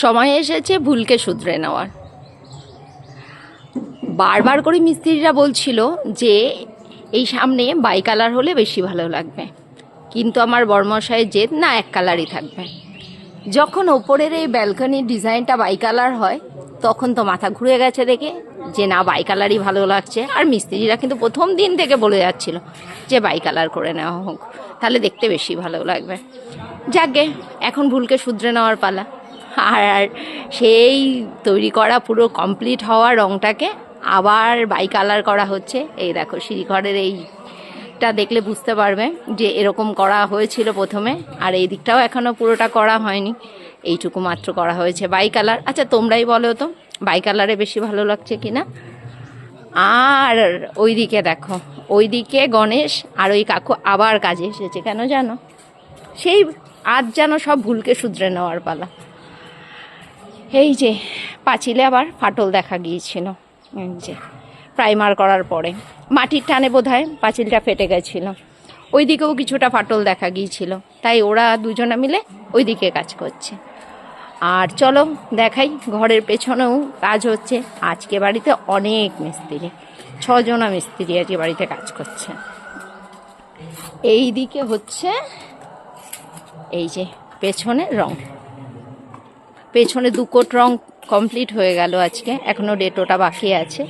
সময় এসেছে ভুলকে শুধরে নেওয়ার। বারবার করে মিস্ত্রিরা বলছিল যে এই সামনে বাই কালার হলে বেশি ভালো লাগবে, কিন্তু আমার বড়মশাইয়ের জেদ, না এক কালারই থাকবে। যখন ওপরের এই ব্যালকনির ডিজাইনটা বাই কালার হয় তখন তো মাথা ঘুরে গেছে দেখে যে না বাই কালারই ভালো লাগছে। আর মিস্ত্রিরা কিন্তু প্রথম দিন থেকে বলে যাচ্ছিল যে বাই কালার করে নেওয়া হোক, তাহলে দেখতে বেশি ভালো লাগবে। যাকে এখন ভুলকে শুধরে নেওয়ার পালা। আর সেই তৈরি করা পুরো কমপ্লিট হওয়া রঙটাকে আবার বাই কালার করা হচ্ছে। এই দেখো সিঁড়িঘরের এইটা দেখলে বুঝতে পারবে যে এরকম করা হয়েছিল প্রথমে, আর এই দিকটাও এখনও পুরোটা করা হয়নি, এইটুকু মাত্র করা হয়েছে বাই কালার। আচ্ছা তোমরাই বলো তো বাই কালারে বেশি ভালো লাগছে কিনা। আর ওইদিকে দেখো, ওইদিকে গণেশ আর ওই কাকু আবার কাজে এসেছে, কেন জানো? সেই আজ যেন সব ভুলকে শুধরে নেওয়ার পালা। এই যে পাঁচিলে আবার ফাটল দেখা গিয়েছিল, এই যে প্রাইমার করার পরে মাটির টানে বোধহয় পাঁচিলটা ফেটে গেছিল, ওইদিকেও কিছুটা ফাটল দেখা গিয়েছিল, তাই ওরা দুজনে মিলে ওইদিকে কাজ করছে। আর চলো দেখাই, ঘরের পেছনেও কাজ হচ্ছে। আজকে বাড়িতে অনেক মিস্ত্রি, 6 জনা মিস্ত্রি আজকে বাড়িতে কাজ করছে। এই দিকে হচ্ছে এই যে পেছনে রং, পেছনে 2 কোট রং কমপ্লিট হয়ে গেল আজকে, এখনও ডেটোটা বাকি আছে।